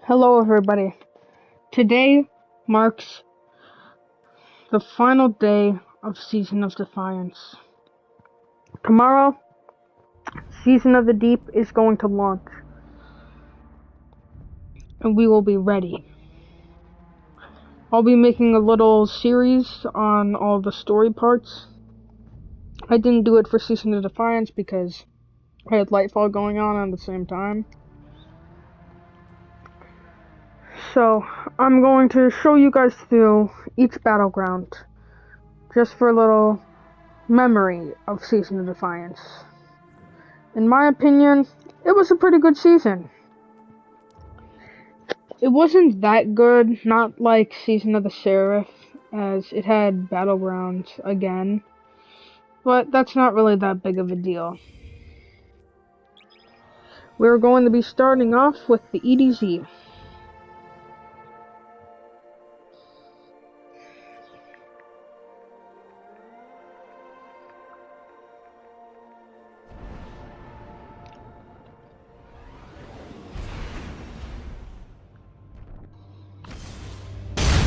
Hello everybody. Today marks the final day of Season of Defiance. Tomorrow, Season of the Deep is going to launch, and we will be ready. I'll be making a little series on all the story parts. I didn't do it for Season of Defiance because I had Lightfall going on at the same time. So, I'm going to show you guys through each battleground, just for a little memory of Season of Defiance. In my opinion, it was a pretty good season. It wasn't that good, not like Season of the Seraph, as it had battlegrounds again, but that's not really that big of a deal. We're going to be starting off with the EDZ.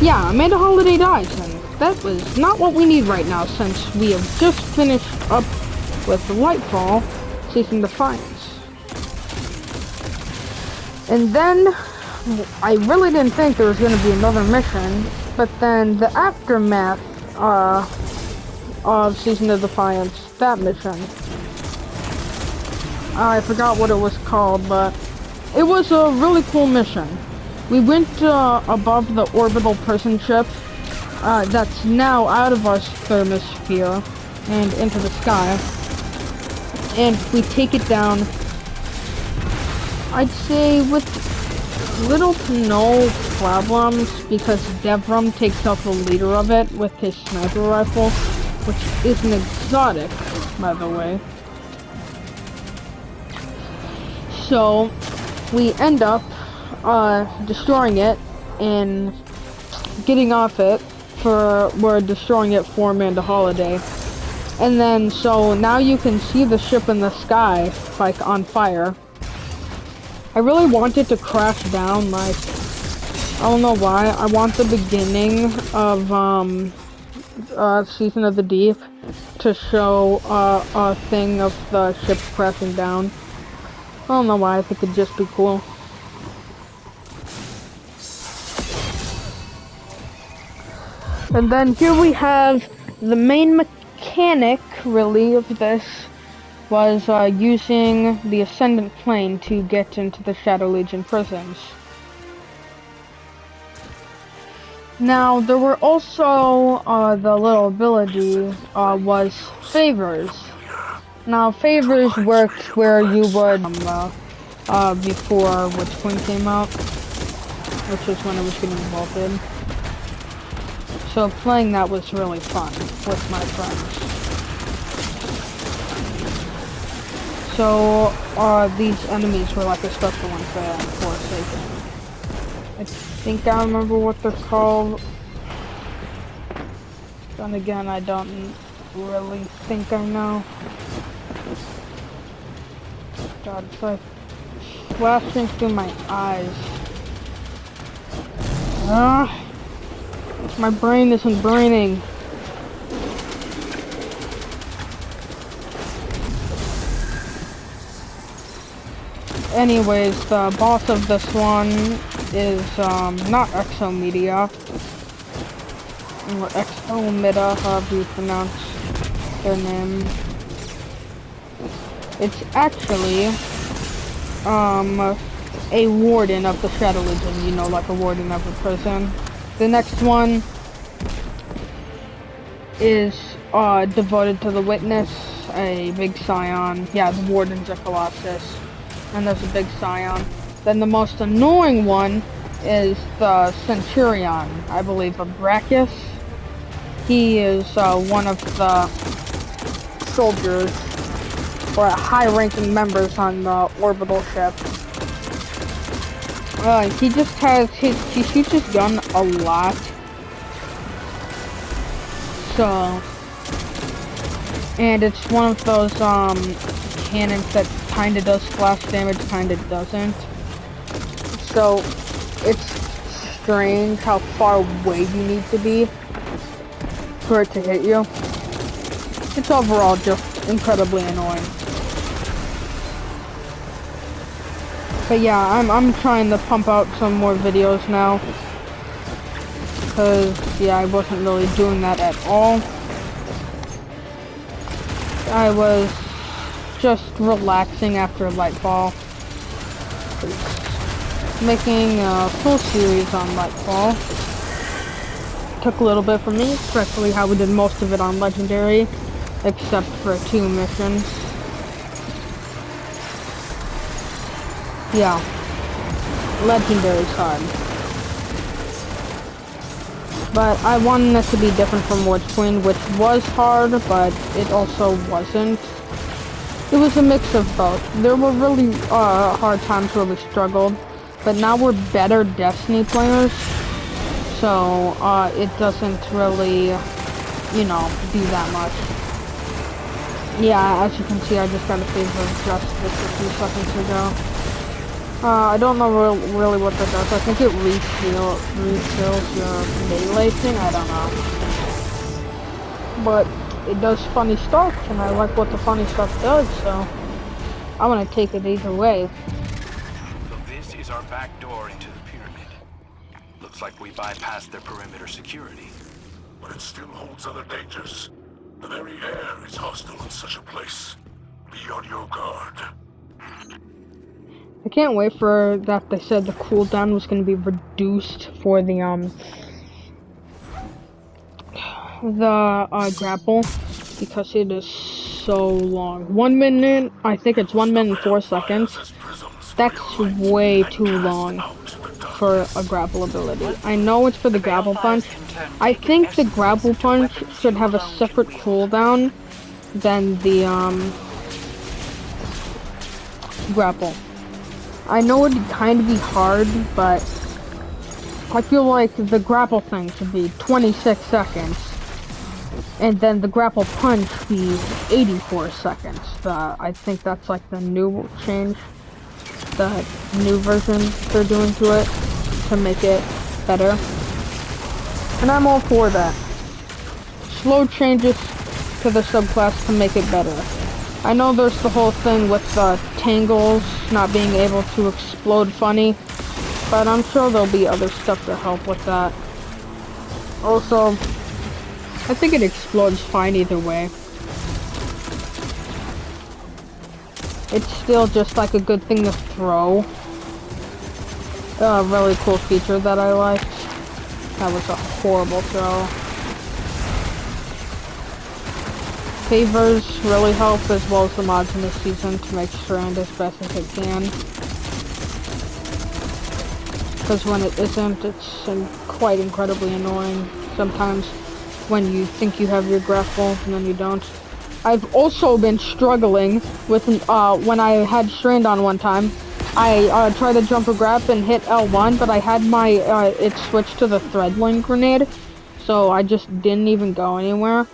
Yeah, Amanda Holiday dies, and that was not what we need right now, since we have just finished up with Lightfall, Season Defiance. And then, I really didn't think there was going to be another mission, but then the aftermath of Season of Defiance, that mission. I forgot what it was called, but it was a really cool mission. We went above the orbital prison ship that's now out of our thermosphere and into the sky, and we take it down, I'd say with little to no problems, because Devram takes out the leader of it with his sniper rifle, which is an exotic, by the way. So we end up destroying it and getting off it we're destroying it for Amanda Holiday. And then, so now you can see the ship in the sky, like, on fire. I really want it to crash down, like, I don't know why. I want the beginning of, Season of the Deep to show, a thing of the ship crashing down. I don't know why, I think it'd just be cool. And then here we have the main mechanic, really, of this was using the Ascendant Plane to get into the Shadow Legion prisons. Now, there were also, the little ability, was Favors. Now, Favors worked where you would, before Witchqueen came out, which was when it was getting vaulted. So playing that was really fun with my friends. So, these enemies were like a special one for Forsaken. I think I remember what they're called. Then again, I don't really think I know. God, it's like flashing through my eyes. My brain isn't braining. Anyways, the boss of this one is, not Exomedia. Or Exomida, however you pronounce their name. It's actually, a warden of the Shadow Legion, you know, like a warden of a prison. The next one is devoted to the Witness, a big scion. Yeah, the Warden's a Colossus, and there's a big scion. Then the most annoying one is the Centurion, I believe, of Brachus. He is one of the soldiers, or high-ranking members on the orbital ship. He just has he shoots his gun a lot. So, and it's one of those, cannons that kinda does splash damage, kinda doesn't. So, it's strange how far away you need to be for it to hit you. It's overall just incredibly annoying. But yeah, I'm trying to pump out some more videos now. Because, yeah, I wasn't really doing that at all. I was just relaxing after Lightfall. Making a full series on Lightfall. Took a little bit for me, especially how we did most of it on Legendary, except for 2 missions. Yeah, Legendary's hard. But I wanted it to be different from Witch Queen, which was hard, but it also wasn't. It was a mix of both. There were really hard times where we struggled, but now we're better Destiny players, so it doesn't really, you know, do that much. Yeah, as you can see, I just got a favor of justice a few seconds ago. I don't know really what that does. I think it refills your melee thing. I don't know. But it does funny stuff, and I like what the funny stuff does, so I'm gonna take it either way. So this is our back door into the pyramid. Looks like we bypassed their perimeter security. But it still holds other dangers. The very air is hostile in such a place. Be on your guard. I can't wait for that. They said the cooldown was going to be reduced for the grapple, because it is so long. 1 minute, I think it's 1 minute and 4 seconds. That's way too long for a grapple ability. I know it's for the grapple punch. I think the grapple punch should have a separate cooldown than the grapple. I know it'd kind of be hard, but I feel like the grapple thing should be 26 seconds, and then the grapple punch be 84 seconds. I think that's like the new change, the new version they're doing to it to make it better. And I'm all for that. Slow changes to the subclass to make it better. I know there's the whole thing with tangles not being able to explode funny, but I'm sure there'll be other stuff to help with that. Also, I think it explodes fine either way. It's still just like a good thing to throw. A really cool feature that I liked. That was a horrible throw. Favors really help, as well as the mods in this season, to make Strand as best as it can. Because when it isn't, it's quite incredibly annoying. Sometimes when you think you have your grapple, and then you don't. I've also been struggling with, when I had Strand on one time, I tried to jump a grab and hit L1, but I had my, it switched to the Threadling grenade, so I just didn't even go anywhere.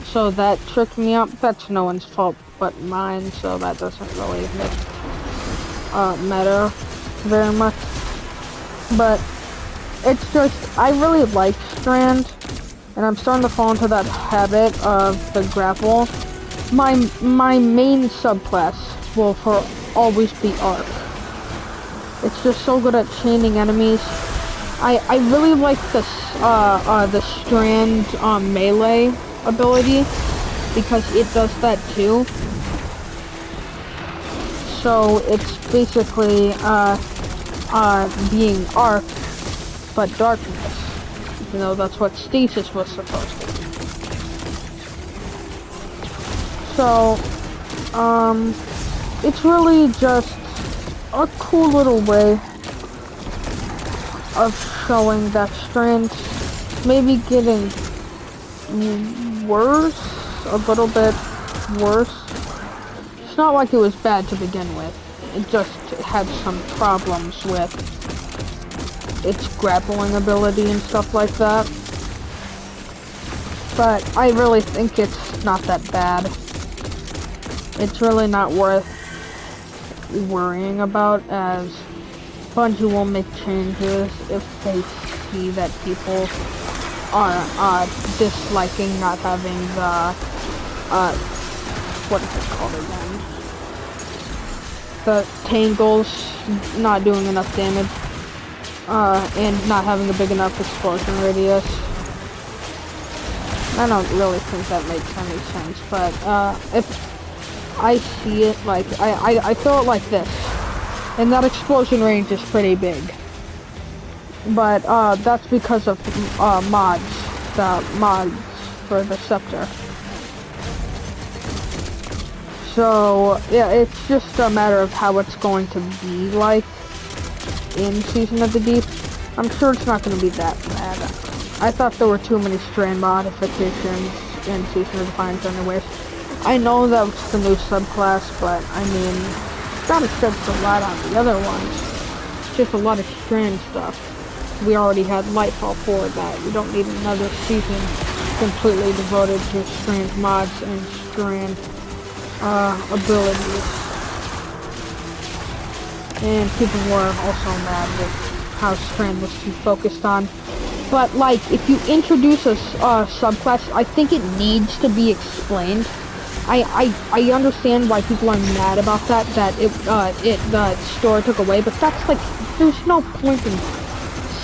So that tricked me up. That's no one's fault but mine, so that doesn't really matter very much. But it's just, I really like Strand, and I'm starting to fall into that habit of the grapple. My main subclass will always be Arc. It's just so good at chaining enemies. I really like the Strand melee ability, because it does that too. So it's basically being Arc, but darkness. You know, that's what Stasis was supposed to be. So, it's really just a cool little way of showing that Strand maybe getting worse, a little bit worse. It's not like it was bad to begin with. It just had some problems with its grappling ability and stuff like that. But I really think it's not that bad. It's really not worth worrying about, as Bungie will make changes if they see that people are disliking not having the what is it called again? The tangles not doing enough damage, and not having a big enough explosion radius. I don't really think that makes any sense, but if I see it like I throw it like this, and that explosion range is pretty big. But that's because of mods, the mods for the scepter. So yeah, it's just a matter of how it's going to be like in Season of the Deep. I'm sure it's not going to be that bad. I thought there were too many strand modifications in Season of Defiance anyways. I know that was the new subclass, but I mean, gotta shed some light on the other ones. It's just a lot of strand stuff. We already had Lightfall for that. We don't need another season completely devoted to strand mods and strand abilities. And people were also mad with how strand was too focused on. But like, if you introduce a subclass, I think it needs to be explained. I understand why people are mad about that the store took away, but that's like, there's no point in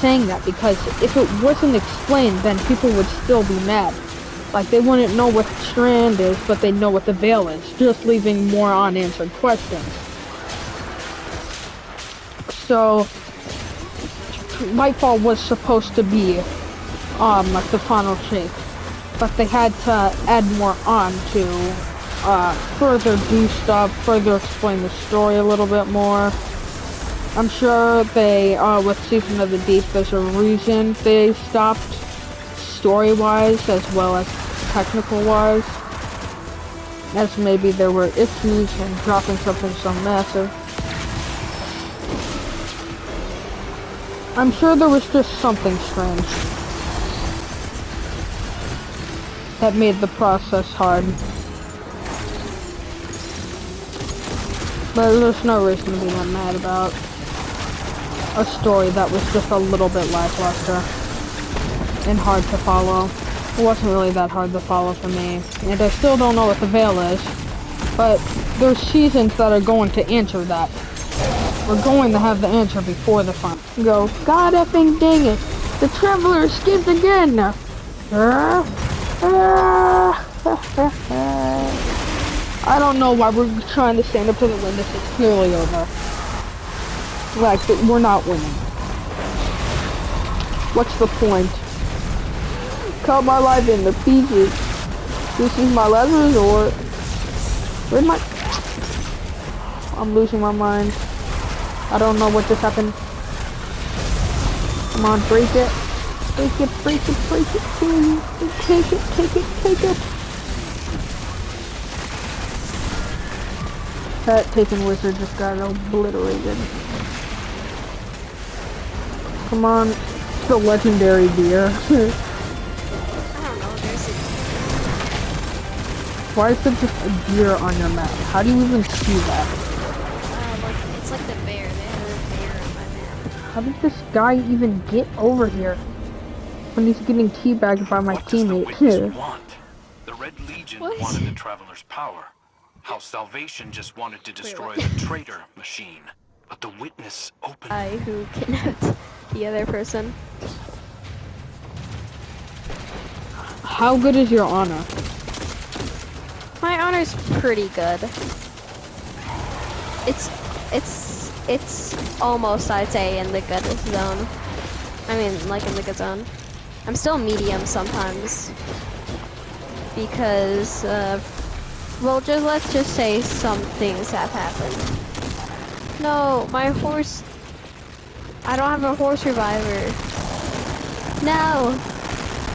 saying that, because if it wasn't explained, then people would still be mad. Like, they wouldn't know what strand is, but they know what the veil is, just leaving more unanswered questions. So, Lightfall was supposed to be, like the final shape, but they had to add more on to, further do stuff, further explain the story a little bit more. I'm sure they, with Season of the Deep, there's a reason they stopped story-wise as well as technical-wise. As maybe there were issues in dropping something so massive. I'm sure there was just something strange that made the process hard. But there's no reason to be that mad about a story that was just a little bit lackluster and hard to follow. It wasn't really that hard to follow for me, and I still don't know what the veil is, but there's seasons that are going to answer that. We're going to have the answer before the fun. Go, God effing dang it, the Traveler escaped again! I don't know why we're trying to stand up to the wind. This is clearly over. Like, we're not winning. What's the point? Cut my life into pieces. This is my last resort. Where'd my... I'm losing my mind. I don't know what just happened. Come on, break it. Break it, break it, break it, please. Take it, take it, take it. That taken wizard just got obliterated. Come on, it's a legendary deer. I don't know, there's a... Why is there just a deer on your map? How do you even see that? it's like the bear. They have a bear on my map. How did this guy even get over here when he's getting teabagged by my What does the teammate? Witness want? The Red Legion What? wanted the Traveler's power. How Salvation just wanted to destroy what? the traitor machine. But the Witness opened... Who kidnapped the other person. How good is your honor? My honor's pretty good. It's almost, I'd say, in the good zone. I mean, like in the good zone. I'm still medium sometimes. Because, well, let's just say some things have happened. No, my horse... I don't have a horse reviver. No!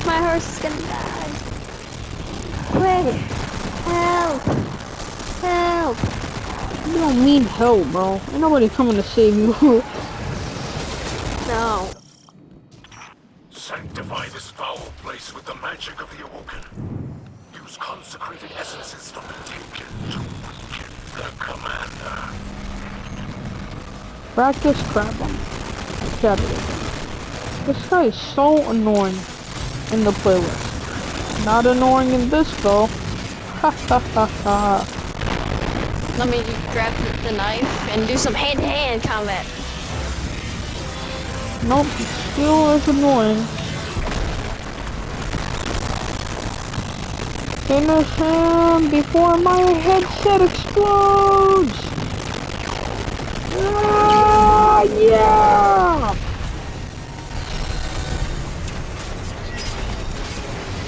My horse is gonna die. Quick! Help! Help! You don't mean hell, bro. Ain't nobody coming to save you. No. Sanctify this foul place with the magic of the Awoken. Use consecrated essences from the Taken to weaken the Commander. Practice crap on Saturday. This guy is so annoying in the playlist. Not annoying in this though. Ha ha ha ha. Let me grab the knife and do some hand-to-hand combat. Nope, still as annoying. Finish him before my headset explodes! Ah, yeah!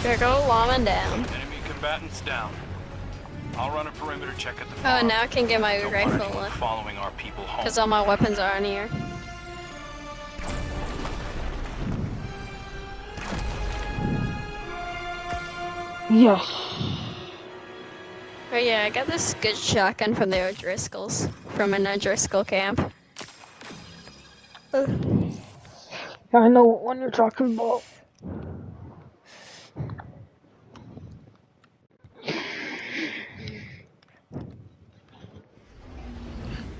There go Llama down. Enemy combatants down. I'll run a perimeter check at the Oh, farm. now I can get my Don't want rifle anyone left. following our people home. Because all my weapons are on here. Yes. Oh yeah, I got this good shotgun from the O'Driscolls. From an O'Driscoll camp. I know what one you're talking about.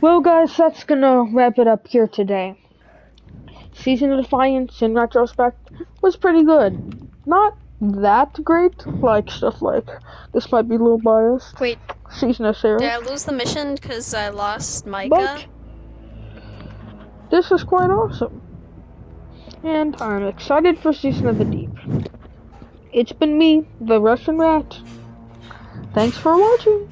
Well guys, that's gonna wrap it up here today. Season of Defiance, in retrospect, was pretty good. Not that great, like stuff like, this might be a little biased, Wait, Season of did Sarah, I lose the mission because I lost Micah? but this is quite awesome. And I'm excited for Season of the Deep. It's been me, the Russian Rat. Thanks for watching.